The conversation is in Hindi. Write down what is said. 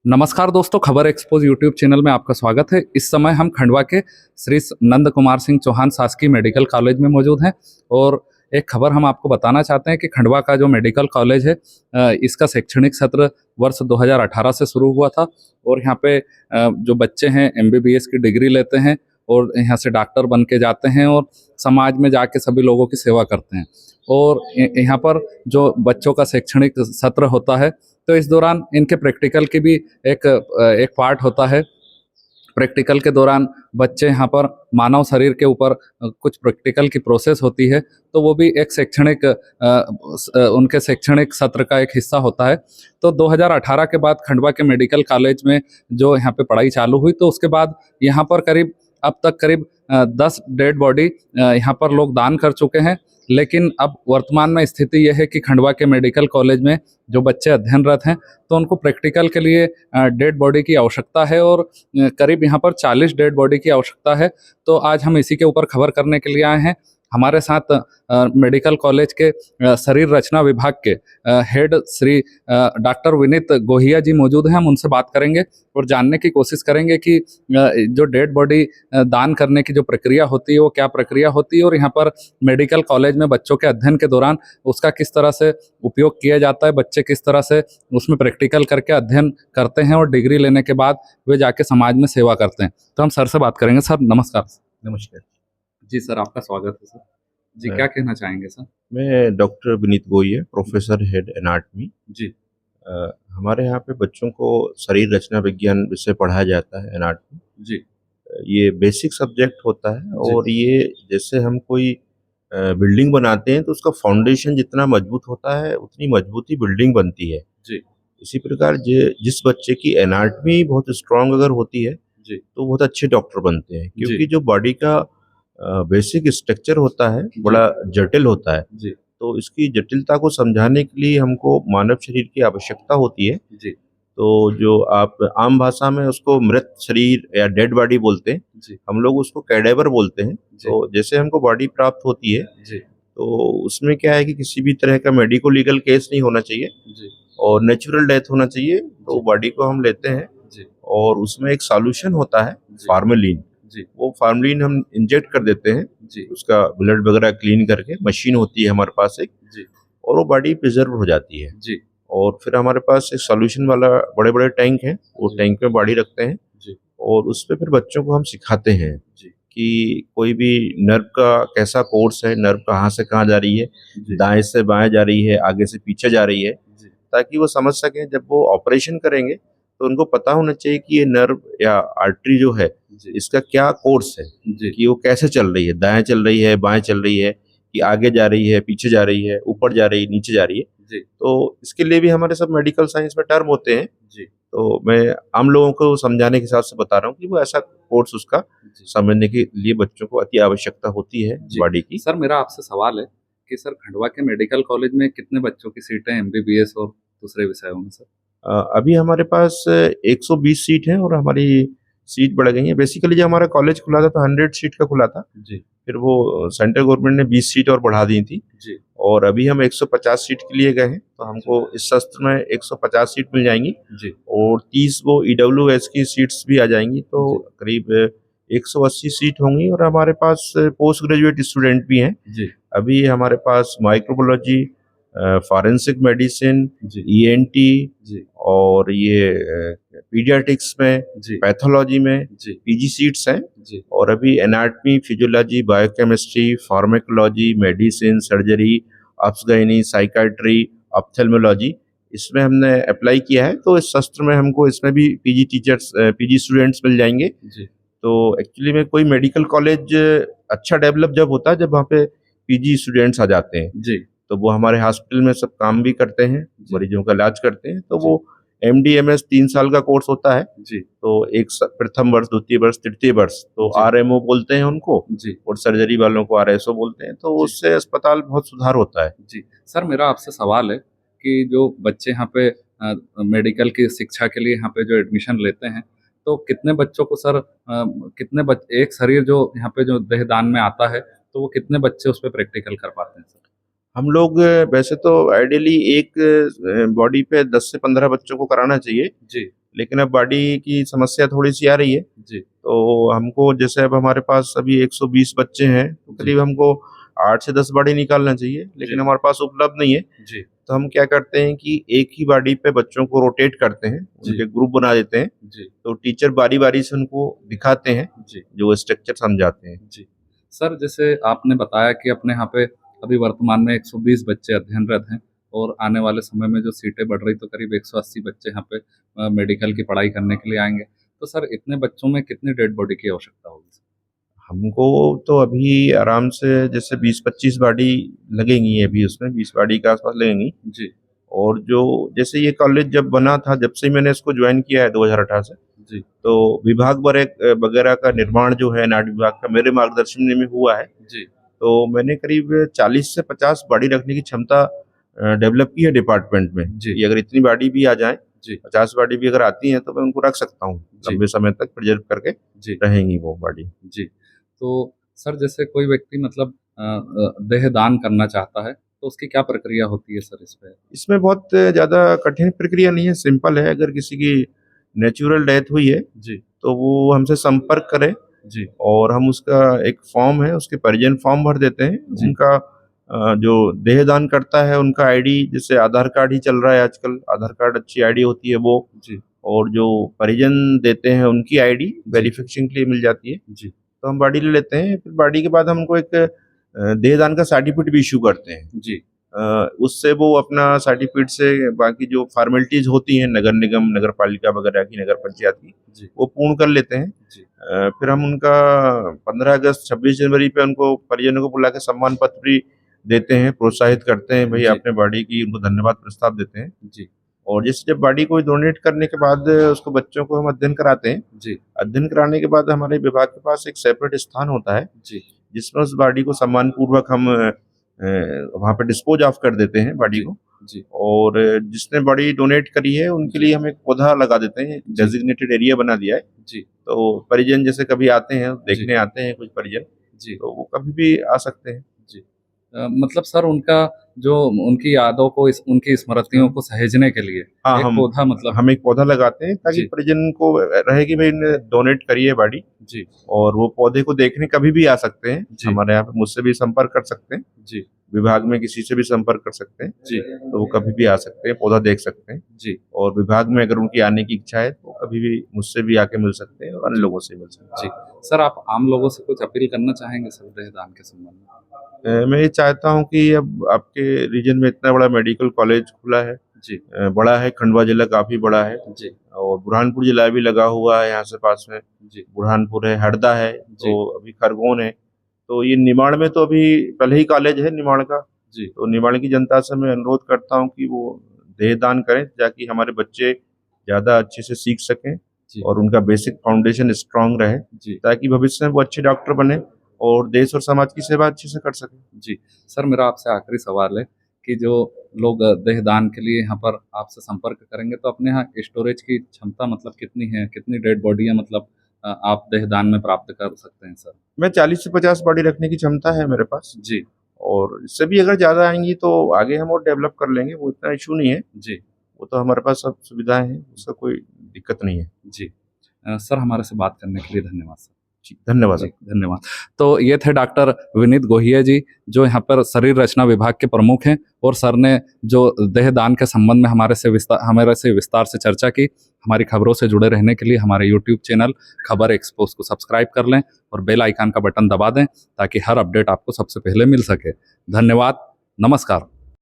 नमस्कार दोस्तों, खबर एक्सपोज यूट्यूब चैनल में आपका स्वागत है। इस समय हम खंडवा के श्री नंद कुमार सिंह चौहान शासकीय मेडिकल कॉलेज में मौजूद हैं और एक खबर हम आपको बताना चाहते हैं कि खंडवा का जो मेडिकल कॉलेज है इसका शैक्षणिक सत्र वर्ष 2018 से शुरू हुआ था और यहाँ पे जो बच्चे हैं एमबीबीएस की डिग्री लेते हैं और यहाँ से डॉक्टर बन के जाते हैं और समाज में जाके सभी लोगों की सेवा करते हैं। और यहाँ पर जो बच्चों का शैक्षणिक सत्र होता है तो इस दौरान इनके प्रैक्टिकल की भी एक पार्ट होता है। प्रैक्टिकल के दौरान बच्चे यहाँ पर मानव शरीर के ऊपर कुछ प्रैक्टिकल की प्रोसेस होती है, तो वो भी एक शैक्षणिक उनके शैक्षणिक सत्र का एक हिस्सा होता है। तो 2018 के बाद खंडवा के मेडिकल कॉलेज में जो यहाँ पे पढ़ाई चालू हुई, तो उसके बाद यहाँ पर अब तक करीब 10 डेड बॉडी यहाँ पर लोग दान कर चुके हैं। लेकिन अब वर्तमान में स्थिति यह है कि खंडवा के मेडिकल कॉलेज में जो बच्चे अध्ययनरत हैं तो उनको प्रैक्टिकल के लिए डेड बॉडी की आवश्यकता है और करीब यहाँ पर 40 डेड बॉडी की आवश्यकता है। तो आज हम इसी के ऊपर खबर करने के लिए आए हैं। हमारे साथ मेडिकल कॉलेज के शरीर रचना विभाग के हेड श्री डॉक्टर विनीत गोहिया जी मौजूद हैं। हम उनसे बात करेंगे और जानने की कोशिश करेंगे कि जो डेड बॉडी दान करने की जो प्रक्रिया होती है वो क्या प्रक्रिया होती है और यहाँ पर मेडिकल कॉलेज में बच्चों के अध्ययन के दौरान उसका किस तरह से उपयोग किया जाता है, बच्चे किस तरह से उसमें प्रैक्टिकल करके अध्ययन करते हैं और डिग्री लेने के बाद वे जाके समाज में सेवा करते हैं। तो हम सर से बात करेंगे। सर नमस्कार। नमस्कार जी सर, आपका स्वागत है सर। जी, क्या कहना चाहेंगे सर? मैं doctor Vineet Gohiya, professor head anatomy. जी हमारे यहाँ पे बच्चों को शरीर रचना विज्ञान विषय पढ़ाया जाता है, एनाटमी। जी ये बेसिक सब्जेक्ट होता है और ये जैसे हम कोई बिल्डिंग बनाते हैं तो उसका फाउंडेशन जितना मजबूत होता है उतनी मजबूती बिल्डिंग बनती है। जी इसी प्रकार जिस बच्चे की एनाटमी बहुत स्ट्रांग अगर होती है जी तो बहुत अच्छे डॉक्टर बनते हैं, जी क्योंकि जो बॉडी का बेसिक स्ट्रक्चर होता है बड़ा जटिल होता है। जी तो इसकी जटिलता को समझाने के लिए हमको मानव शरीर की आवश्यकता होती है। जी तो जो आप आम भाषा में उसको मृत शरीर या डेड बॉडी बोलते हैं, जी हम लोग उसको कैडेवर बोलते हैं। तो जैसे हमको बॉडी प्राप्त होती है जी तो उसमें क्या है कि किसी भी तरह का मेडिको लीगल केस नहीं होना चाहिए जी और नेचुरल डेथ होना चाहिए। तो बॉडी को हम लेते हैं जी और उसमें एक सॉल्यूशन होता है जी। फार्मेलिन। जी वो फार्मेलिन हम इंजेक्ट कर देते हैं, जी उसका ब्लड वगैरह क्लीन करके मशीन होती है हमारे पास एक, जी और वो बॉडी प्रिजर्व हो जाती है। जी और फिर हमारे पास एक सॉल्यूशन वाला बड़े बड़े टैंक हैं, वो जी। टैंक में बॉडी रखते हैं जी और उस पे फिर बच्चों को हम सिखाते हैं जी कि कोई भी नर्व का कैसा कोर्स है, नर्व कहाँ से कहाँ जा रही है, जी दाएं से बाएं जा रही है, आगे से पीछे जा रही है, जी ताकि वो समझ सकें जब वो ऑपरेशन करेंगे तो उनको पता होना चाहिए कि ये नर्व या आर्टरी जो है जी इसका क्या कोर्स है, जी कि वो कैसे चल रही है, दाएं चल रही है, बाएं चल रही है, कि आगे जा रही है, पीछे जा रही है, ऊपर जा रही है, नीचे जा रही है। जी तो इसके लिए भी हमारे सब मेडिकल साइंस में टर्म होते हैं। जी तो मैं आम लोगों को समझाने के हिसाब से बता रहा हूँ कि वो ऐसा कोर्स उसका जी समझने के लिए बच्चों को अति आवश्यकता होती है जी। बॉडी की। सर मेरा आपसे सवाल है कि सर खंडवा के मेडिकल कॉलेज में कितने बच्चों की सीटें एमबीबीएस और दूसरे विषयों में सर? अभी हमारे पास 120 सीट है और हमारी सीट बढ़ गई है। बेसिकली जब हमारा कॉलेज खुला था तो 100 सीट का खुला था, जी फिर वो सेंट्रल गवर्नमेंट ने 20 सीट और बढ़ा दी थी जी और अभी हम 150 सीट के लिए गए हैं। तो हमको इस सत्र में 150 सीट मिल जाएंगी जी और 30 वो ईडब्ल्यूएस की सीट्स भी आ जाएंगी, तो जी। करीब 180 सीट होंगी। और हमारे पास पोस्ट ग्रेजुएट स्टूडेंट भी हैं। जी अभी हमारे पास माइक्रोबायोलॉजी, फॉरेंसिक मेडिसिन, जी ईएनटी जी और ये पीडियाट्रिक्स में, जी पैथोलॉजी में जी पीजी सीट्स हैं। जी और अभी anatomy, physiology, biochemistry, pharmacology, medicine, surgery, obs gynae, psychiatry, ophthalmology, इसमें हमने अप्लाई किया है। तो इस सत्र में हमको इसमें भी पीजी टीचर्स, पीजी स्टूडेंट्स मिल जाएंगे। जी तो एक्चुअली में कोई मेडिकल कॉलेज अच्छा डेवलप जब होता है जब वहाँ पे पीजी स्टूडेंट्स आ जाते हैं, जी तो वो हमारे हॉस्पिटल में सब काम भी करते हैं, जी। मरीजों का इलाज करते हैं। तो जी। वो एमडीएमएस 3 साल का कोर्स होता है। जी तो प्रथम वर्ष, द्वितीय वर्ष, तृतीय वर्ष, तो जी। आरएमओ बोलते हैं उनको, जी और सर्जरी वालों को आरएसओ बोलते हैं। तो जी। उससे अस्पताल बहुत सुधार होता है। जी। सर मेरा आपसे सवाल है कि जो बच्चे यहाँ पे मेडिकल की शिक्षा के लिए यहाँ पे जो एडमिशन लेते हैं तो कितने बच्चों को सर एक शरीर जो यहाँ पे जो देहदान में आता है तो वो कितने बच्चे उस पर प्रैक्टिकल कर पाते हैं सर? हम लोग वैसे तो आइडियली एक बॉडी पे 10 से 15 बच्चों को कराना चाहिए। जी लेकिन अब बॉडी की समस्या थोड़ी सी आ रही है। जी तो हमको जैसे अब हमारे पास अभी 120 बच्चे हैं, तो जी करीब हमको 8 से 10 बॉडी निकालना चाहिए, जी लेकिन हमारे पास उपलब्ध नहीं है। जी तो हम क्या करते हैं कि एक ही बॉडी पे बच्चों को रोटेट करते हैं, जी उनके ग्रुप बना देते हैं। जी तो टीचर बारी-बारी से उनको दिखाते हैं, जी जो स्ट्रक्चर समझाते हैं। जी। सर, जैसे आपने बताया कि अपने यहाँ पे अभी वर्तमान में 120 बच्चे अध्ययनरत हैं और आने वाले समय में जो सीटें बढ़ रही तो करीब 180 बच्चे यहाँ पे मेडिकल की पढ़ाई करने के लिए आएँगे। तो सर, इतने बच्चों में कितनी डेड बॉडी की आवश्यकता होगी? हमको तो अभी आराम से जैसे 20-25 बॉडी लगेंगी, अभी उसमें 20 बॉडी के आस-पास लगेंगी। जी, और जो जैसे ये कॉलेज जब बना था, जब से मैंने इसको जॉइन किया है 2018 से, जी, तो विभाग वगैरह का निर्माण जो है नाट्य विभाग का मेरे मार्गदर्शन में हुआ है। जी, तो मैंने करीब 40 से 50 बॉडी रखने की क्षमता डेवलप की है डिपार्टमेंट में, जी, कि अगर इतनी बॉडी भी आ जाए, जी, 50 बॉडी भी अगर आती हैं, तो मैं उनको रख सकता हूँ, जी, लंबे समय तक प्रिजर्व करके जी, रहेंगी वो बॉडी। जी। तो सर, जैसे कोई व्यक्ति मतलब देह दान करना चाहता है, तो उसकी क्या प्रक्रिया होती है सर इसपे? इसमें बहुत ज़्यादा कठिन प्रक्रिया नहीं है, सिंपल है। अगर किसी की नेचुरल डेथ हुई है, जी, तो वो हमसे संपर्क करे जी, और हम उसका एक फॉर्म है, उसके परिजन फॉर्म भर देते हैं। जी, उनका जो देह दान करता है उनका आईडी, जैसे आधार कार्ड ही चल रहा है आजकल, आधार कार्ड अच्छी आईडी होती है वो। जी, और जो परिजन देते हैं उनकी आईडी जी, वेरिफिकेशन के लिए मिल जाती है। जी, तो हम बॉडी ले लेते हैं, फिर बॉडी के बाद हम उनको एक देह दान का सर्टिफिकेट भी इश्यू करते हैं। जी, उससे वो अपना सर्टिफिकेट से बाकी जो फॉर्मेलिटीज़ होती हैं नगर निगम, नगर पालिका वगैरह की, नगर पंचायत की, जी, वो पूर्ण कर लेते हैं। जी, फिर हम उनका 15 अगस्त, 26 जनवरी पे उनको परिजनों को बुला के सम्मान पत्र भी देते हैं, प्रोत्साहित करते हैं, भई जी, आपने बॉडी की, उनको धन्यवाद प्रस्ताव देते हैं। जी, और जैसे जब बॉडी को डोनेट करने के बाद उसको बच्चों को हम अध्ययन कराते हैं। जी, अध्ययन कराने के बाद हमारे विभाग के पास एक सेपरेट स्थान होता है, जी, जिसमें उस बॉडी को सम्मानपूर्वक हम वहाँ पे डिस्पोज़ ऑफ कर देते हैं बॉडी जी, को। जी, और जिसने बॉडी डोनेट करी है, उनके जी, लिए हम एक पौधा लगा देते हैं, जी, डेज़िग्नेटेड एरिया बना दिया है। जी, तो परिजन जैसे कभी आते हैं, जी, देखने आते हैं कुछ परिजन, जी, तो वो कभी भी आ सकते हैं। जी। मतलब सर, उनका जो उनकी यादों को उनकी स्मृतियों को सहेजने के लिए हाँ, एक पौधा मतलब हम एक पौधा लगाते हैं, ताकि जी, परिजन को रहे कि भई इन्होंने डोनेट करी है बॉडी, जी, और वो पौधे को देखने कभी भी आ सकते हैं। जी, हमारे यहाँ पे मुझसे भी संपर्क कर सकते हैं, जी, विभाग में किसी से भी संपर्क कर सकते हैं, जी, तो वो कभी भी आ सकते हैं, पौधा देख सकते हैं। जी, और विभाग में अगर उनकी आने की इच्छा है, तो कभी भी मुझसे भी आके मिल सकते हैं और अन्य जी, लोगों से मिल सकते जी। सर, आप आम लोगों से कुछ अपील करना चाहेंगे सर देहदान के संबंध में? हैं। मैं ये चाहता हूँ कि अब आपके रीजन में इतना बड़ा मेडिकल कॉलेज खुला है, जी, बड़ा है, खंडवा जिला काफ़ी बड़ा है, जी, और बुरहानपुर जिला भी लगा हुआ है यहाँ से पास में। जी, बुरहानपुर है, हरदा है, जी, तो अभी खरगोन है। तो ये निमाड़ में तो अभी पहले ही कॉलेज है निमाड़ का। जी, तो निमाड़ की जनता से मैं अनुरोध करता हूँ कि वो देह दान करें, ताकि हमारे बच्चे ज़्यादा अच्छे से सीख सकें जी, और उनका बेसिक फाउंडेशन स्ट्रॉन्ग रहे, जी, ताकि भविष्य में वो अच्छे डॉक्टर बने और देश और समाज की सेवा अच्छे से कर सकें। जी। सर, मेरा आपसे आखिरी सवाल है कि जो लोग देहदान के लिए यहाँ पर आपसे संपर्क करेंगे, तो अपने यहाँ स्टोरेज की क्षमता मतलब कितनी है? कितनी डेड बॉडियाँ मतलब आप देहदान में प्राप्त कर सकते हैं सर? मैं 40 से 50 बॉडी रखने की क्षमता है मेरे पास, जी, और इससे भी अगर ज़्यादा आएँगी तो आगे हम और डेवलप कर लेंगे, वो इतना इश्यू नहीं है। जी, वो तो हमारे पास सब सुविधाएँ हैं, उसका कोई दिक्कत नहीं है। जी। सर, हमारे से बात करने के लिए धन्यवाद सर। जी, धन्यवाद जी, आपका। धन्यवाद। तो ये थे डॉक्टर विनीत गोहिया जी, जो यहाँ पर शरीर रचना विभाग के प्रमुख हैं, और सर ने जो देहदान के संबंध में हमारे से विस्तार से चर्चा की। हमारी खबरों से जुड़े रहने के लिए हमारे यूट्यूब चैनल खबर एक्सपोज़ को सब्सक्राइब कर लें और बेल आइकन का बटन दबा दें, ताकि हर अपडेट आपको सबसे पहले मिल सके। धन्यवाद, नमस्कार।